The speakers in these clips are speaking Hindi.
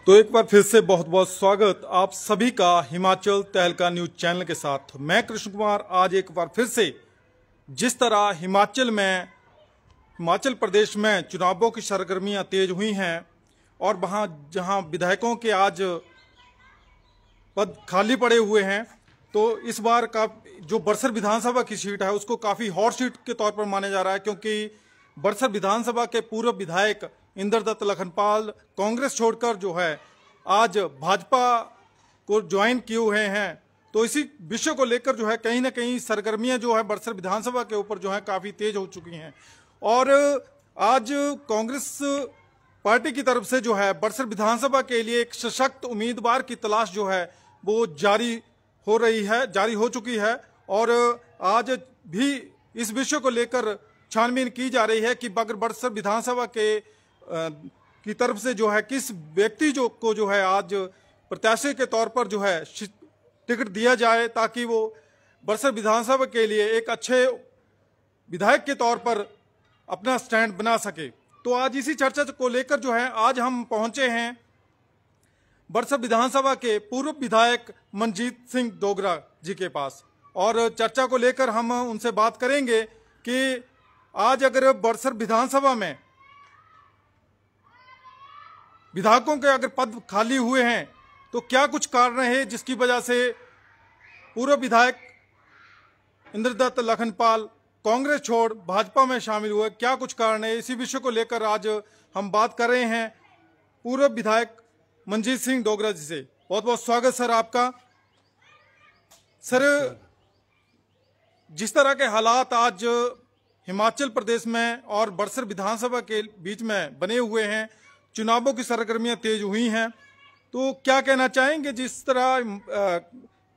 तो एक बार फिर से बहुत बहुत स्वागत आप सभी का हिमाचल तहलका न्यूज चैनल के साथ। मैं कृष्ण कुमार आज एक बार फिर से जिस तरह हिमाचल प्रदेश में चुनावों की सरगर्मियां तेज हुई हैं और वहां जहां विधायकों के आज पद खाली पड़े हुए हैं, तो इस बार का जो बड़सर विधानसभा की सीट है उसको काफ़ी हॉट सीट के तौर पर माना जा रहा है, क्योंकि बड़सर विधानसभा के पूर्व विधायक इंद्रदत्त लखनपाल कांग्रेस छोड़कर जो है आज भाजपा को ज्वाइन किए हुए हैं। तो इसी विषय को लेकर जो है कहीं ना कहीं सरगर्मियां जो है बड़सर विधानसभा के ऊपर जो है काफ़ी तेज हो चुकी हैं और आज कांग्रेस पार्टी की तरफ से जो है बड़सर विधानसभा के लिए एक सशक्त उम्मीदवार की तलाश जो है वो जारी हो चुकी है और आज भी इस विषय को लेकर छानबीन की जा रही है कि अगर बड़सर विधानसभा की तरफ से जो है किस व्यक्ति को जो है आज प्रत्याशी के तौर पर जो है टिकट दिया जाए, ताकि वो बड़सर विधानसभा के लिए एक अच्छे विधायक के तौर पर अपना स्टैंड बना सके। तो आज इसी चर्चा को लेकर जो है आज हम पहुंचे हैं बड़सर विधानसभा के पूर्व विधायक मनजीत सिंह डोगरा जी के पास और चर्चा को लेकर हम उनसे बात करेंगे कि आज अगर बड़सर विधानसभा में विधायकों के अगर पद खाली हुए हैं तो क्या कुछ कारण है जिसकी वजह से पूर्व विधायक इंद्रदत्त लखनपाल कांग्रेस छोड़ भाजपा में शामिल हुए, क्या कुछ कारण है, इसी विषय को लेकर आज हम बात कर रहे हैं पूर्व विधायक मनजीत सिंह डोगरा जी से। बहुत बहुत स्वागत सर आपका। सर, जिस तरह के हालात आज हिमाचल प्रदेश में और बड़सर विधानसभा के बीच में बने हुए हैं, चुनावों की सरगर्मियां तेज हुई हैं, तो क्या कहना चाहेंगे जिस तरह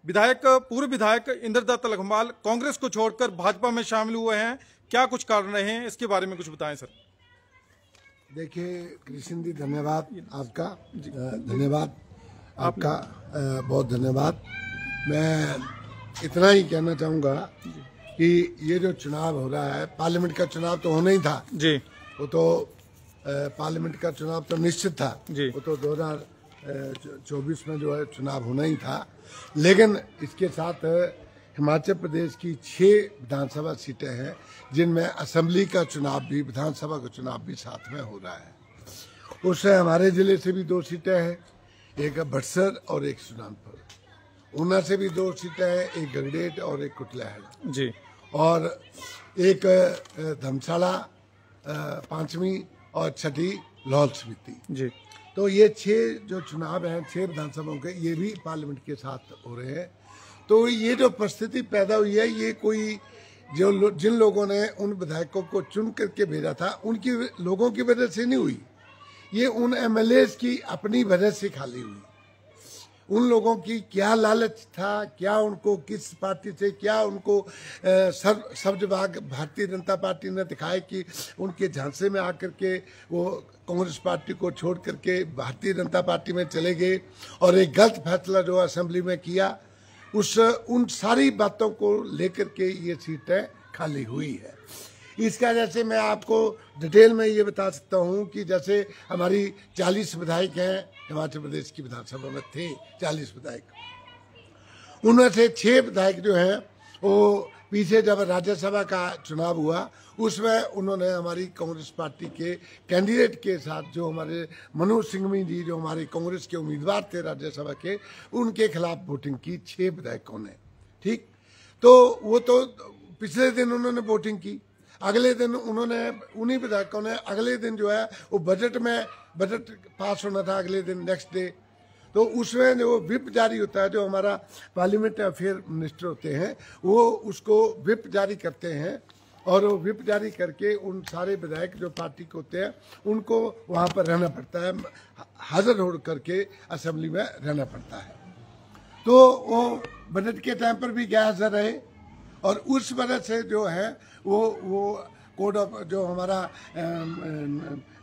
पूर्व विधायक इंद्रदत्त लखनपाल कांग्रेस को छोड़कर भाजपा में शामिल हुए हैं, क्या कुछ कारण रहे हैं, इसके बारे में कुछ बताएं सर। देखिए कृष्ण जी, धन्यवाद आपका, धन्यवाद आपका, बहुत धन्यवाद। मैं इतना ही कहना चाहूँगा कि ये जो चुनाव हो रहा है, पार्लियामेंट का चुनाव तो होना ही था जी, वो तो पार्लियामेंट का चुनाव तो निश्चित था जी, वो तो 2024 में जो है चुनाव होना ही था, लेकिन इसके साथ हिमाचल प्रदेश की 6 विधानसभा सीटें हैं जिनमें असेंबली का चुनाव भी, विधानसभा का चुनाव भी साथ में हो रहा है। उससे हमारे जिले से भी 2 सीटें हैं, एक बड़सर और एक सुजानपुर। ऊना से भी 2 सीटें हैं, एक गंगडेट और एक कुटलैहड़ जी, और एक धर्मशाला 5वीं और 6ठी लाहौल स्पीति जी। तो ये 6 जो चुनाव हैं 6 विधानसभाओं के, ये भी पार्लियामेंट के साथ हो रहे हैं। तो ये जो परिस्थिति पैदा हुई है, ये कोई जिन लोगों ने उन विधायकों को चुन करके भेजा था उनकी लोगों की वजह से नहीं हुई, ये उन एमएलएस की अपनी वजह से खाली हुई। उन लोगों की क्या लालच था, क्या उनको किस पार्टी से, क्या उनको सब्ज बाग भारतीय जनता पार्टी ने दिखाया कि उनके झांसे में आकर के वो कांग्रेस पार्टी को छोड़ करके भारतीय जनता पार्टी में चले गए और एक गलत फैसला जो असेंबली में किया, उन सारी बातों को लेकर के ये सीटें खाली हुई है। इसका जैसे मैं आपको डिटेल में ये बता सकता हूँ कि जैसे हमारी 40 विधायक हैं, हिमाचल प्रदेश की विधानसभा में थे 40 विधायक, उनमें से 6 विधायक जो हैं वो पीछे जब राज्यसभा का चुनाव हुआ उसमें उन्होंने हमारी कांग्रेस पार्टी के कैंडिडेट के साथ, जो हमारे मनोज सिंघवी जी जो हमारे कांग्रेस के उम्मीदवार थे राज्यसभा के, उनके खिलाफ वोटिंग की 6 विधायकों ने। ठीक, तो वो तो पिछले दिन उन्होंने वोटिंग की, अगले दिन उन्होंने उन्हीं विधायकों ने अगले दिन जो है वो बजट पास होना था अगले दिन, नेक्स्ट डे, तो उसमें जो व्हिप जारी होता है, जो हमारा पार्लियामेंट अफेयर मिनिस्टर होते हैं वो उसको व्हिप जारी करते हैं और वो व्हिप जारी करके उन सारे विधायक जो पार्टी के होते हैं उनको वहाँ पर रहना पड़ता है, हाजिर हो करके असेंबली में रहना पड़ता है। तो वो बजट के टाइम पर भी गैरहाजिर रहे और उस वजह से जो है वो कोड ऑफ जो हमारा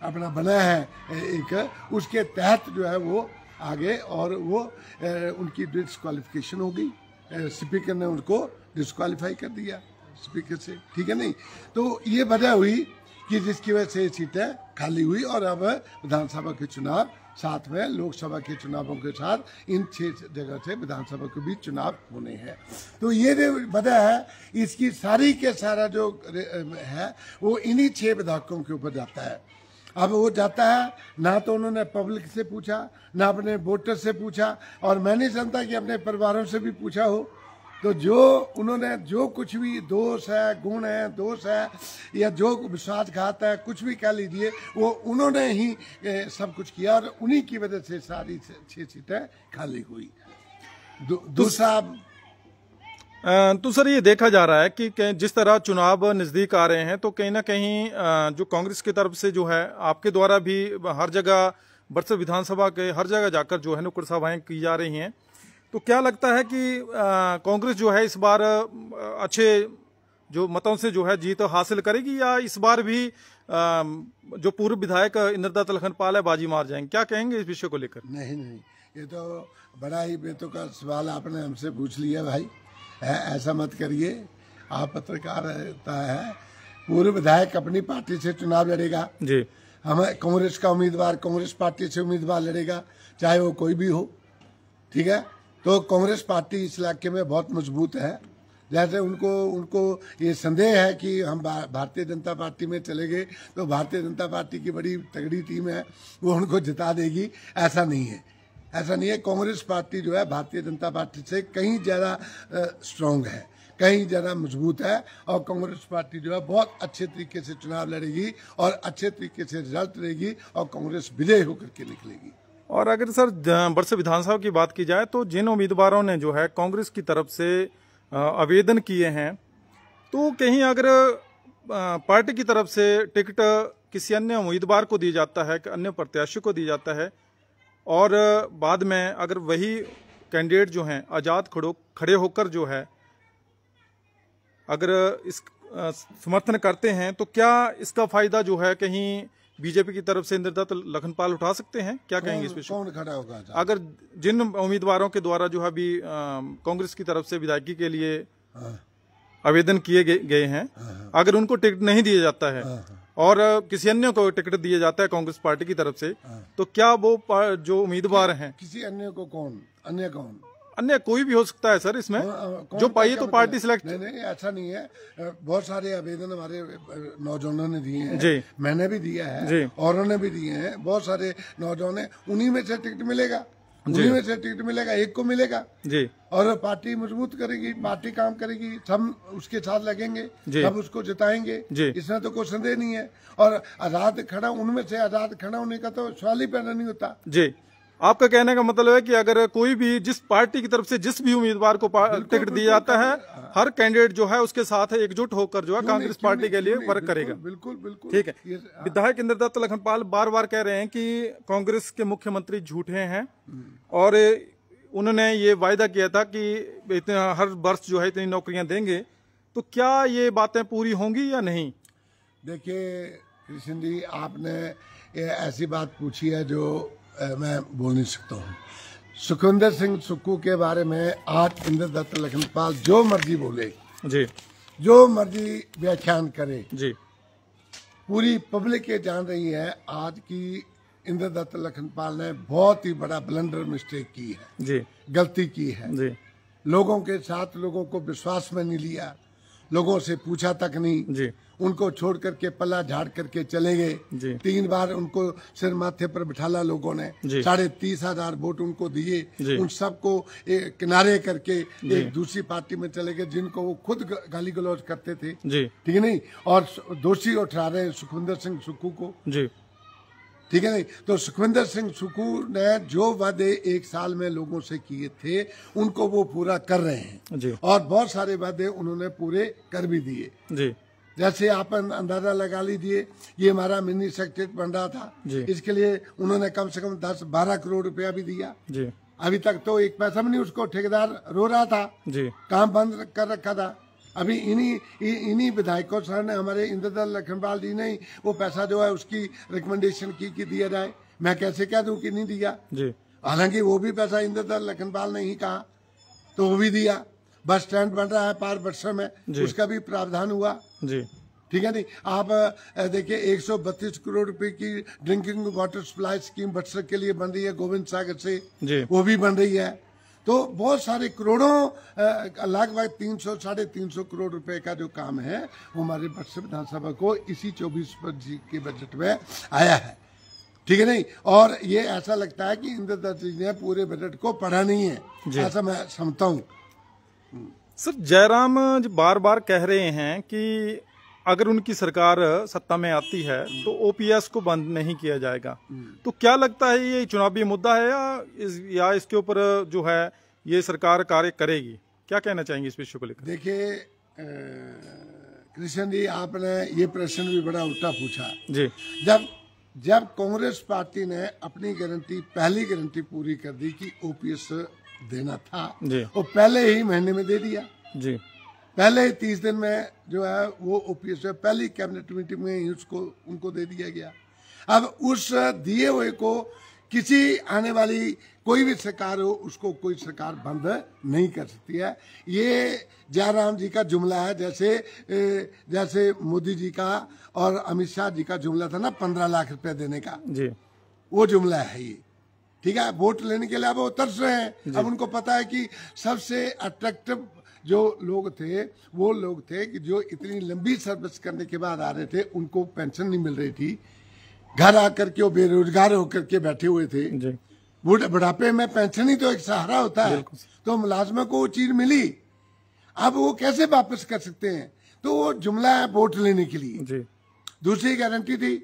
अपना बना है एक, उसके तहत जो है वो आगे और वो उनकी डिस्क्वालिफिकेशन हो गई, स्पीकर ने उनको डिस्क्वालीफाई कर दिया स्पीकर से, ठीक है नहीं। तो ये वजह हुई कि जिसकी वजह से ये सीटें खाली हुई और अब विधानसभा के चुनाव साथ में लोकसभा के चुनावों के साथ इन 6 जगह से विधानसभा के बीच चुनाव होने हैं। तो ये जो वजह है इसकी सारी के सारा जो है वो इन्हीं 6 विधायकों के ऊपर जाता है। अब वो जाता है, ना तो उन्होंने पब्लिक से पूछा, ना अपने वोटर से पूछा, और मैं नहीं समझता कि अपने परिवारों से भी पूछा हो। तो जो उन्होंने जो कुछ भी दोष है, गुण है, दोष है, या जो विश्वासघात है, कुछ भी कह लीजिए, वो उन्होंने ही सब कुछ किया और उन्हीं की वजह से सारी 6 सीटें खाली हुई। दूसरा तो सर ये देखा जा रहा है कि जिस तरह चुनाव नजदीक आ रहे हैं तो कहीं ना कहीं जो कांग्रेस की तरफ से जो है आपके द्वारा भी हर जगह बरसर विधानसभा के हर जगह जाकर जो है नुक्कड़ सभाएं की जा रही हैं, तो क्या लगता है कि कांग्रेस जो है इस बार अच्छे जो मतों से जो है जीत हासिल करेगी, या इस बार भी जो पूर्व विधायक इंद्रदत्त लखनपाल है बाजी मार जाएंगे? क्या कहेंगे इस विषय को लेकर? नहीं, ये तो बड़ा ही बेतुका सवाल आपने हमसे पूछ लिया भाई। ऐसा मत करिए, आप पत्रकार है। पूर्व विधायक अपनी पार्टी से चुनाव लड़ेगा जी, हमें कांग्रेस का उम्मीदवार कांग्रेस पार्टी से उम्मीदवार लड़ेगा, चाहे वो कोई भी हो, ठीक है। तो कांग्रेस पार्टी इस इलाके में बहुत मजबूत है। जैसे उनको ये संदेह है कि हम भारतीय जनता पार्टी में चले गए तो भारतीय जनता पार्टी की बड़ी तगड़ी टीम है, वो उनको जिता देगी। ऐसा नहीं है, ऐसा नहीं है। कांग्रेस पार्टी जो है भारतीय जनता पार्टी से कहीं ज़्यादा स्ट्रांग है, कहीं ज़्यादा मजबूत है, और कांग्रेस पार्टी जो है बहुत अच्छे तरीके से चुनाव लड़ेगी और अच्छे तरीके से रिजल्ट देगी और कांग्रेस विजयी होकर के निकलेगी। और अगर सर बरसर विधानसभा की बात की जाए तो जिन उम्मीदवारों ने जो है कांग्रेस की तरफ से आवेदन किए हैं, तो कहीं अगर पार्टी की तरफ से टिकट किसी अन्य उम्मीदवार को दिया जाता है, अन्य प्रत्याशी को दिया जाता है, और बाद में अगर वही कैंडिडेट जो हैं आजाद खड़े होकर जो है अगर इस समर्थन करते हैं, तो क्या इसका फायदा जो है कहीं बीजेपी की तरफ से इंद्रदत्त लखनपाल उठा सकते हैं? क्या कहेंगे इस विषय? कौन खड़ा होगा? अगर जिन उम्मीदवारों के द्वारा जो है अभी कांग्रेस की तरफ से विधायकी के लिए आवेदन किए गए हैं, अगर उनको टिकट नहीं दिया जाता है और किसी अन्य को टिकट दिया जाता है कांग्रेस पार्टी की तरफ से, तो क्या वो जो उम्मीदवार हैं, किसी अन्य को कौन? अन्य कौन? अन्य कोई भी हो सकता है सर, इसमें जो पाइए तो पार्टी सिलेक्ट। नहीं, ऐसा नहीं है। बहुत सारे आवेदन हमारे नौजवानों ने दिए हैं जी, मैंने भी दिया है जी, औरों ने भी दिए हैं। बहुत सारे नौजवान हैं, उन्हीं में से टिकट मिलेगा, उन्हीं में से टिकट मिलेगा, एक को मिलेगा जी, और पार्टी मजबूत करेगी, पार्टी काम करेगी, सब उसके साथ लगेंगे, सब उसको जिताएंगे, इसमें तो कोई संदेह नहीं है। और आजाद खड़ा, उनमें से आजाद खड़ा होने का तो सवाल ही पैदा नहीं होता जी। आपका कहने का मतलब है कि अगर कोई भी जिस पार्टी की तरफ से जिस भी उम्मीदवार को टिकट दिया जाता है, हर कैंडिडेट जो है उसके साथ एकजुट होकर जो है कांग्रेस पार्टी के लिए वर्क करेगा। बिल्कुल बिल्कुल, ठीक है। विधायक इंद्रदत्त लखनपाल बार बार कह रहे हैं कि कांग्रेस के मुख्यमंत्री झूठे हैं, और उन्होंने ये वायदा किया था कि इतना हर वर्ष जो है इतनी नौकरियां देंगे, तो क्या ये बातें पूरी होंगी या नहीं? देखिए कृष्ण जी, आपने ऐसी बात पूछी है जो मैं बोल नहीं सकता हूँ। सुखविंदर सिंह सुक्खू के बारे में आज इंद्रदत्त लखनपाल जो मर्जी बोले जी, जो मर्जी व्याख्यान करे जी, पूरी पब्लिक ये जान रही है आज की इंद्रदत्त लखनपाल ने बहुत ही बड़ा ब्लंडर मिस्टेक की है जी, गलती की है जी। लोगों के साथ लोगों को विश्वास में नहीं लिया, लोगों से पूछा तक नहीं जी, उनको छोड़ करके पल्ला झाड़ करके चले गए। 3 बार उनको सिर माथे पर बिठाला लोगों ने, 30,000 वोट उनको दिए, उन सबको किनारे करके एक दूसरी पार्टी में चले गए जिनको वो खुद गाली गलौज करते थे, ठीक है नहीं, और दोषी उठा रहे हैं सुखविंदर सिंह सुक्खू को जी, ठीक है नहीं। तो सुखविंदर सिंह सुक्खू ने जो वादे 1 साल में लोगों से किए थे उनको वो पूरा कर रहे हैं जी, और बहुत सारे वादे उन्होंने पूरे कर भी दिए जी। जैसे आप अंदाजा लगा लीजिए, ये हमारा मिनी सेक्रेटरीट बन रहा था, इसके लिए उन्होंने कम से कम 10-12 करोड़ रुपया भी दिया जी। अभी तक तो एक पैसा भी नहीं, उसको ठेकेदार रो रहा था जी, काम बंद कर रखा था। अभी इन्हीं विधायकों सर ने, हमारे इंद्रदत्त लखनपाल जी ने वो पैसा जो है उसकी रिकमेंडेशन की कि दिया जाए। मैं कैसे कह दूं कि नहीं दिया जी, हालांकि वो भी पैसा इंद्रदत्त लखनपाल ने ही कहा, तो वो भी दिया। बस स्टैंड बन रहा है पार बरसर में, उसका भी प्रावधान हुआ जी, ठीक है नहीं। आप देखिए 132 करोड़ रुपए की drinking water supply scheme Buxar के लिए बन रही है गोविंद सागर से, वो भी बन रही है। तो बहुत सारे करोड़ों लगभग 300 350 करोड़ रुपए का जो काम है वो हमारे बक्सर विधानसभा को इसी 24 के बजट में आया है, ठीक है नहीं। और ये ऐसा लगता है कि इंद्र दत्त जी ने पूरे बजट को पढ़ा नहीं है, ऐसा मैं समझता हूँ। सर, जयराम जी बार बार कह रहे हैं कि अगर उनकी सरकार सत्ता में आती है तो ओपीएस को बंद नहीं किया जाएगा। तो क्या लगता है ये चुनावी मुद्दा है या इसके ऊपर जो है ये सरकार कार्य करेगी? क्या कहना चाहेंगे इस विषय को लेकर? देखिए कृष्ण जी, आपने ये प्रश्न भी बड़ा उल्टा पूछा जी। जब कांग्रेस पार्टी ने अपनी गारंटी, पहली गारंटी पूरी कर दी कि ओपीएस देना था जी, वो पहले ही महीने में दे दिया जी। पहले 30 दिन में जो है वो ओपीएस पहली कैबिनेट मीटिंग में ही उनको दे दिया गया। अब उस दिए हुए को किसी आने वाली कोई भी सरकार हो उसको कोई सरकार बंद नहीं कर सकती है। ये जयराम जी का जुमला है, जैसे मोदी जी का और अमित शाह जी का जुमला था ना 15 लाख रुपए देने का जी, वो जुमला है ये, ठीक है। वोट लेने के लिए अब वो तरस रहे हैं। अब उनको पता है कि सबसे अट्रैक्टिव जो लोग थे वो लोग थे कि जो इतनी लंबी सर्विस करने के बाद आ रहे थे, उनको पेंशन नहीं मिल रही थी, घर आकर के वो बेरोजगार होकर के बैठे हुए थे। बुढ़ापे में पेंशन ही तो एक सहारा होता है, तो मुलाजमों को वो चीज मिली। अब वो कैसे वापस कर सकते हैं? तो वो जुमला है वोट लेने के लिए। दूसरी गारंटी थी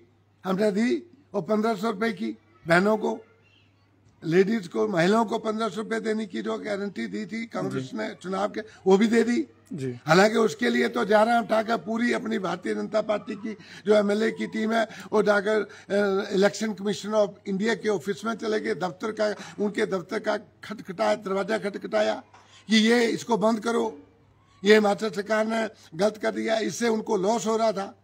हमने दी वो 1500 रुपए की, बहनों को, लेडीज को, महिलाओं को 1500 रुपए देने की जो गारंटी दी थी कांग्रेस ने चुनाव के, वो भी दे दी। हालांकि उसके लिए तो जयराम ठाकर पूरी अपनी भारतीय जनता पार्टी की जो एमएलए की टीम है वो जाकर इलेक्शन कमीशन ऑफ इंडिया के ऑफिस में चले गए, उनके दफ्तर का खटखटाया, दरवाजा खटखटाया कि ये इसको बंद करो, ये हिमाचल सरकार ने गलत कर दिया, इससे उनको लॉस हो रहा था।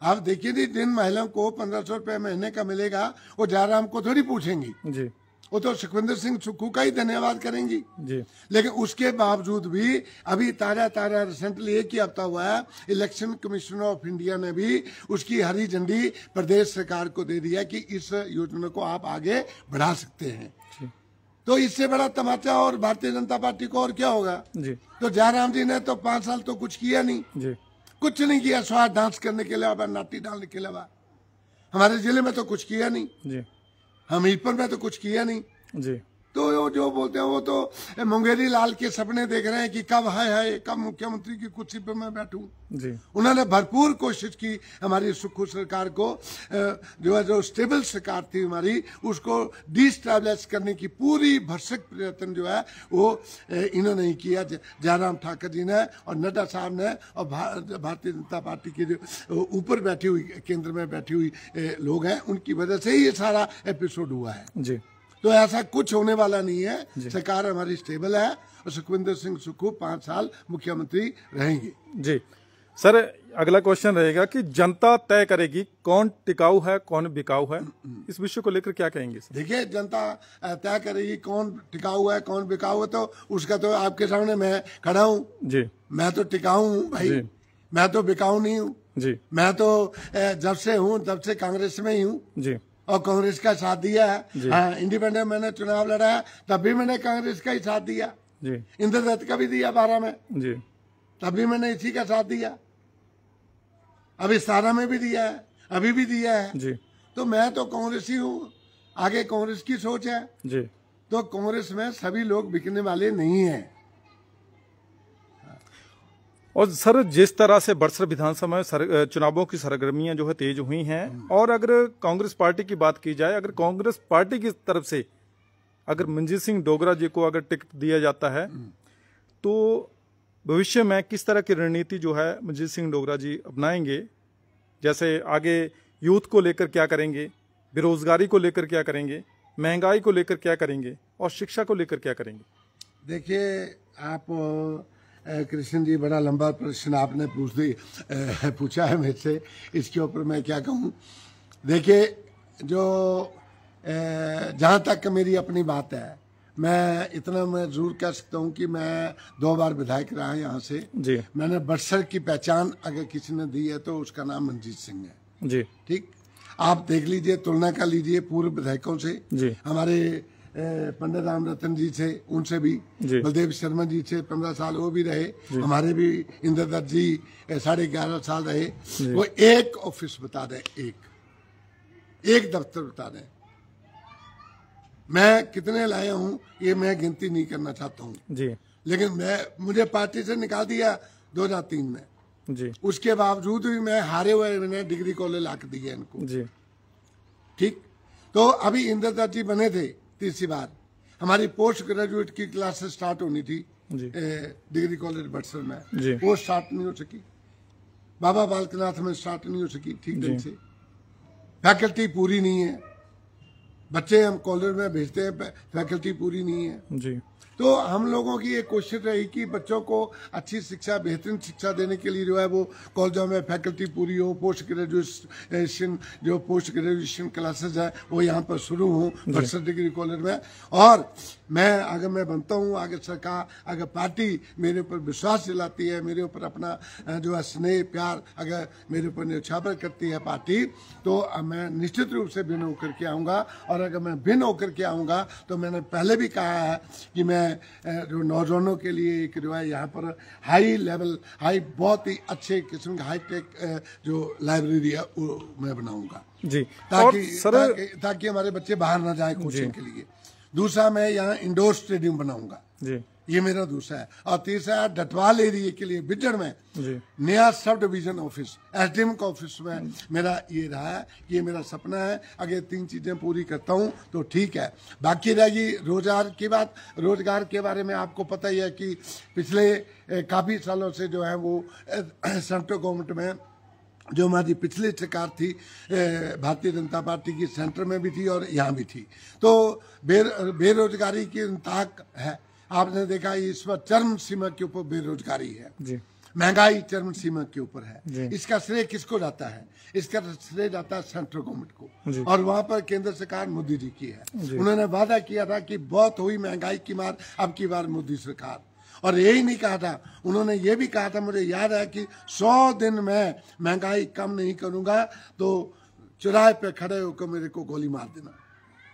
आप देखिए जी, जिन महिलाओं को 1500 रुपए महीने का मिलेगा वो जयराम को थोड़ी पूछेंगी जी, वो तो सुखविंदर सिंह सुक्खू का ही धन्यवाद करेंगी जी। लेकिन उसके बावजूद भी अभी ताजा रिसेंटली एक ही हफ्ता हुआ है, इलेक्शन कमीशन ऑफ इंडिया ने भी उसकी हरी झंडी प्रदेश सरकार को दे दिया कि इस योजना को आप आगे बढ़ा सकते हैं। तो इससे बड़ा तमाचा और भारतीय जनता पार्टी को और क्या होगा जी। तो जयराम जी ने तो 5 साल तो कुछ किया नहीं जी, कुछ नहीं किया, स्वाद डांस करने के अलावा, नाटी डालने के अलावा। हमारे जिले में तो कुछ किया नहीं जी, हमीरपुर में तो कुछ किया नहीं जी। तो वो जो बोलते हैं वो तो मुंगेरी लाल के सपने देख रहे हैं कि कब है कब मुख्यमंत्री की कुर्सी पर मैं बैठूं जी। उन्होंने भरपूर कोशिश की हमारी सुक्खू सरकार को, जो स्टेबल सरकार थी हमारी, उसको डिस्टेबलाइज करने की पूरी भरसक प्रयत्न जो है वो इन्होंने ही किया, जयराम ठाकर जी ने और नड्डा साहब ने और भारतीय जनता पार्टी के जो ऊपर बैठी हुई, केंद्र में बैठी हुई लोग हैं, उनकी वजह से ही ये सारा एपिसोड हुआ है जी। तो ऐसा कुछ होने वाला नहीं है, सरकार हमारी स्टेबल है और सुखविंदर सिंह सुक्खू 5 साल मुख्यमंत्री रहेंगे जी। सर, अगला क्वेश्चन रहेगा कि जनता तय करेगी कौन टिकाऊ है कौन बिकाऊ है, इस विषय को लेकर क्या कहेंगे? देखिए, जनता तय करेगी कौन टिकाऊ है कौन बिकाऊ है, तो उसका तो आपके सामने मैं खड़ा हूँ जी। मैं तो टिकाऊ हूँ भाई, मैं तो बिकाऊ नहीं हूँ जी। मैं तो जब से हूँ तब से कांग्रेस में ही हूँ जी, और कांग्रेस का साथ दिया है। हाँ, इंडिपेंडेंट मैंने चुनाव लड़ा है तब भी मैंने कांग्रेस का ही साथ दिया जी। इंद्र दत्त का भी दिया 12 में जी, तब भी मैंने इसी का साथ दिया, अभी 17 में भी दिया है, अभी भी दिया है जी। तो मैं तो कांग्रेस ही हूँ, आगे कांग्रेस की सोच है जी। तो कांग्रेस में सभी लोग बिकने वाले नहीं है। और सर, जिस तरह से बक्सर विधानसभा में चुनावों की सरगर्मियां जो है तेज हुई हैं, और अगर कांग्रेस पार्टी की बात की जाए, अगर कांग्रेस पार्टी की तरफ से अगर मनजीत सिंह डोगरा जी को अगर टिकट दिया जाता है तो भविष्य में किस तरह की रणनीति जो है मनजीत सिंह डोगरा जी अपनाएंगे? जैसे आगे यूथ को लेकर क्या करेंगे, बेरोजगारी को लेकर क्या करेंगे, महंगाई को लेकर क्या करेंगे और शिक्षा को लेकर क्या करेंगे? देखिए, आप कृष्ण जी, बड़ा लंबा प्रश्न आपने पूछा है मेरे से, इसके ऊपर मैं क्या कहूँ। देखिए, जो जहाँ तक मेरी अपनी बात है, मैं इतना मैं जरूर कह सकता हूँ कि मैं 2 बार विधायक रहा यहाँ से जी। मैंने बरसर की पहचान अगर किसी ने दी है तो उसका नाम मनजीत सिंह है जी। ठीक, आप देख लीजिए, तुलना कर लीजिए पूर्व विधायकों से, जी। हमारे पंडित राम रतन जी से, उनसे भी, बलदेव शर्मा जी से 15 साल वो भी रहे, हमारे भी इंद्रदत्त जी 11.5 साल रहे। वो एक ऑफिस बता दें, एक दफ्तर बता दें, मैं कितने लाया हूं ये मैं गिनती नहीं करना चाहता हूं जी। लेकिन मुझे पार्टी से निकाल दिया 2003 में जी। उसके बावजूद भी मैं हारे हुए मैंने डिग्री कॉलेज ला के दिया इनको जी। ठीक, तो अभी इंद्रदत्त जी बने थे तीसरी बार, हमारी पोस्ट ग्रेजुएट की क्लासेस स्टार्ट होनी थी डिग्री कॉलेज बरसर में, वो स्टार्ट नहीं हो सकी, बाबा बालकनाथ में स्टार्ट नहीं हो सकी ठीक ढंग से, फैकल्टी पूरी नहीं है, बच्चे हम कॉलेज में भेजते हैं फैकल्टी पूरी नहीं है जी। तो हम लोगों की ये कोशिश रही कि बच्चों को अच्छी शिक्षा, बेहतरीन शिक्षा देने के लिए जो है वो कॉलेजों में फैकल्टी पूरी हो, पोस्ट ग्रेजुएशन क्लासेस है वो यहाँ पर शुरू हो बरसर डिग्री कॉलेज में। और मैं अगर मैं बनता हूँ, अगर सरकार, अगर पार्टी मेरे ऊपर विश्वास दिलाती है, मेरे ऊपर अपना जो है स्नेह प्यार अगर मेरे ऊपर न्यौछावर करती है पार्टी, तो मैं निश्चित रूप से भिन्न होकर के आऊँगा। और अगर मैं भिन्न होकर के आऊँगा तो मैंने पहले भी कहा है कि मैं जो नौजवानों के लिए एक जो है यहाँ पर हाई लेवल, बहुत ही अच्छे किस्म का हाई टेक जो लाइब्रेरी है वो मैं बनाऊंगा जी, ताकि हमारे बच्चे बाहर ना जाए कोचिंग के लिए। दूसरा, मैं यहाँ इंडोर स्टेडियम बनाऊंगा जी, ये मेरा दूसरा है। और तीसरा, डटवाल एरिया के लिए बिजड़ में नया सब डिवीजन ऑफिस, एसडीएम का ऑफिस में मेरा ये रहा है, ये मेरा सपना है। अगर 3 चीजें पूरी करता हूँ तो ठीक है। बाकी रहेगी रोजगार की बात। रोजगार के बारे में आपको पता ही है कि पिछले काफी सालों से जो है वो सेंट्रल गवर्नमेंट में जो हमारी पिछली सरकार थी भारतीय जनता पार्टी की, सेंटर में भी थी और यहाँ भी थी, तो बेरोजगारी की इंतहा है। आपने देखा इस वक्त चरम सीमा के ऊपर बेरोजगारी है जी, महंगाई चरम सीमा के ऊपर है। इसका श्रेय किसको जाता है? इसका श्रेय जाता है सेंट्रल गवर्नमेंट को, और वहां पर केंद्र सरकार मोदी जी की है। उन्होंने वादा किया था कि बहुत हुई महंगाई की मार, अब की बार मोदी सरकार। और यही नहीं कहा था, उन्होंने ये भी कहा था, मुझे याद है कि 100 दिन में महंगाई कम नहीं करूंगा तो चौराहे पे खड़े होकर मेरे को गोली मार देना।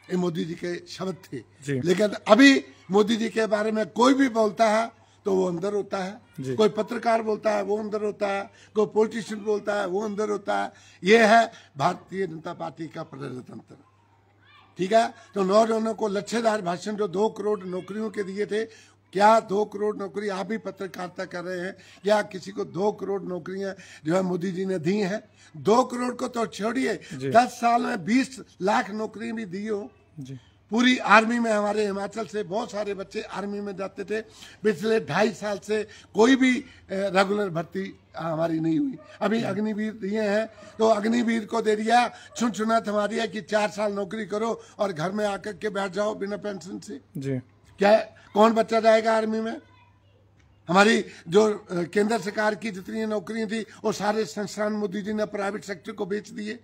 ये मोदी जी के शब्द थे। लेकिन अभी मोदी जी के बारे में कोई भी बोलता है तो वो अंदर होता है, कोई पत्रकार बोलता है वो अंदर होता है, कोई पॉलिटिशियन बोलता है वो अंदर होता है। ये है भारतीय जनता पार्टी का प्रजातंत्र, ठीक है। तो नौजवानों को लच्छेदार भाषण जो 2 करोड़ नौकरियों के दिए थे, क्या 2 करोड़ नौकरी आप भी पत्रकारिता कर रहे हैं? क्या किसी को 2 करोड़ नौकरियां जो है मोदी जी ने दी हैं? 2 करोड़ को तो छोड़िए, 10 साल में 20 लाख नौकरी भी दी हो। पूरी आर्मी में, हमारे हिमाचल से बहुत सारे बच्चे आर्मी में जाते थे। पिछले 2.5 साल से कोई भी रेगुलर भर्ती हमारी नहीं हुई। अभी अग्निवीर दिए हैं तो अग्निवीर को दे दिया, छुनछुनात हमारी है कि 4 साल नौकरी करो और घर में आकर के बैठ जाओ बिना पेंशन से। क्या कौन बच्चा जाएगा आर्मी में? हमारी जो केंद्र सरकार की जितनी नौकरियां थी वो सारे संस्थान मोदी जी ने प्राइवेट सेक्टर को बेच दिए।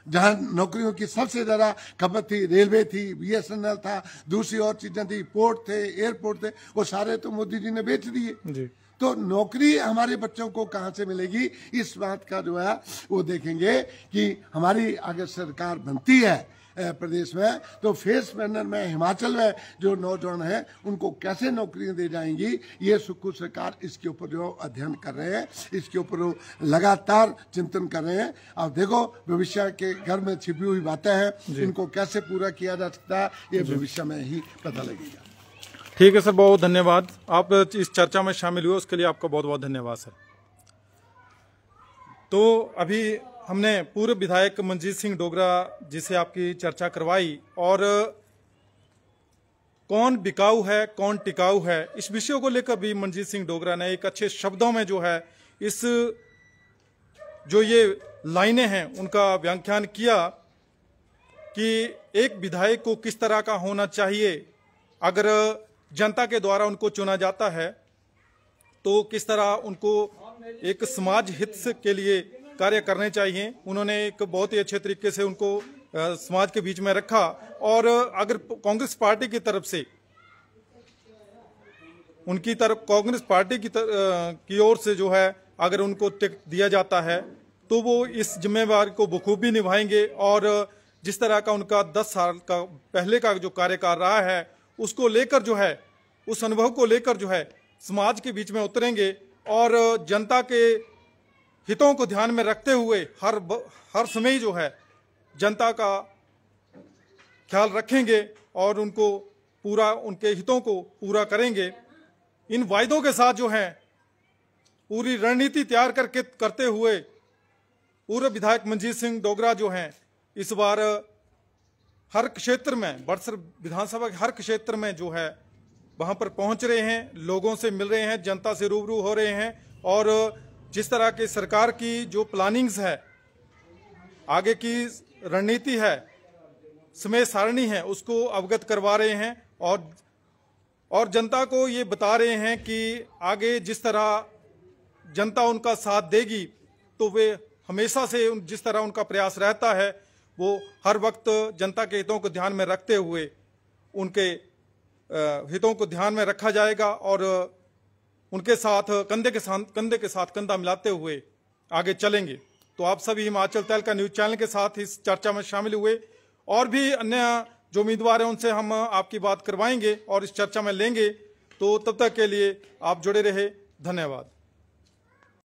जहां नौकरियों की सबसे ज्यादा खपत थी, रेलवे थी, बीएसएनएल था, दूसरी और चीजें थी, पोर्ट थे, एयरपोर्ट थे, वो सारे तो मोदी जी ने बेच दिए। तो नौकरी हमारे बच्चों को कहां से मिलेगी, इस बात का जो है वो देखेंगे कि हमारी अगर सरकार बनती है प्रदेश में तो फेस बैनर में हिमाचल में जो नौजवान हैं उनको कैसे नौकरियां दी जाएंगी, ये सुखू सरकार इसके ऊपर जो अध्ययन कर रहे हैं, इसके ऊपर वो लगातार चिंतन कर रहे हैं। अब देखो भविष्य के घर में छिपी हुई बातें हैं, इनको कैसे पूरा किया जा सकता है ये भविष्य में ही पता लगेगा। ठीक है सर, बहुत धन्यवाद। आप इस चर्चा में शामिल हुए उसके लिए आपका बहुत बहुत धन्यवाद सर। तो अभी हमने पूर्व विधायक मनजीत सिंह डोगरा जी से आपकी चर्चा करवाई, और कौन बिकाऊ है कौन टिकाऊ है इस विषय को लेकर भी मनजीत सिंह डोगरा ने एक अच्छे शब्दों में जो है इस जो ये लाइनें हैं उनका व्याख्यान किया कि एक विधायक को किस तरह का होना चाहिए, अगर जनता के द्वारा उनको चुना जाता है तो किस तरह उनको एक समाज हित के लिए कार्य करने चाहिए। उन्होंने एक बहुत ही अच्छे तरीके से उनको समाज के बीच में रखा। और अगर कांग्रेस पार्टी की तरफ से उनकी तरफ कांग्रेस पार्टी की ओर से जो है अगर उनको टिकट दिया जाता है तो वो इस जिम्मेवारी को बखूबी निभाएंगे और जिस तरह का उनका 10 साल का पहले का जो कार्यकाल रहा है उसको लेकर जो है, उस अनुभव को लेकर जो है समाज के बीच में उतरेंगे और जनता के हितों को ध्यान में रखते हुए हर समय जो है जनता का ख्याल रखेंगे और उनके हितों को पूरा करेंगे। इन वायदों के साथ जो है पूरी रणनीति तैयार करते हुए पूर्व विधायक मनजीत सिंह डोगरा जो हैं इस बार हर क्षेत्र में, बड़सर विधानसभा के हर क्षेत्र में जो है वहां पर पहुंच रहे हैं, लोगों से मिल रहे हैं, जनता से रूबरू हो रहे हैं और जिस तरह के सरकार की जो प्लानिंग्स है, आगे की रणनीति है, समय सारणी है, उसको अवगत करवा रहे हैं और जनता को ये बता रहे हैं कि आगे जिस तरह जनता उनका साथ देगी तो वे हमेशा से जिस तरह उनका प्रयास रहता है वो हर वक्त जनता के हितों को ध्यान में रखते हुए उनके हितों को ध्यान में रखा जाएगा और उनके साथ कंधे के साथ कंधा मिलाते हुए आगे चलेंगे। तो आप सभी हिमाचल तहलका न्यूज चैनल के साथ इस चर्चा में शामिल हुए और भी अन्य जो उम्मीदवार हैं उनसे हम आपकी बात करवाएंगे और इस चर्चा में लेंगे। तो तब तक के लिए आप जुड़े रहे, धन्यवाद।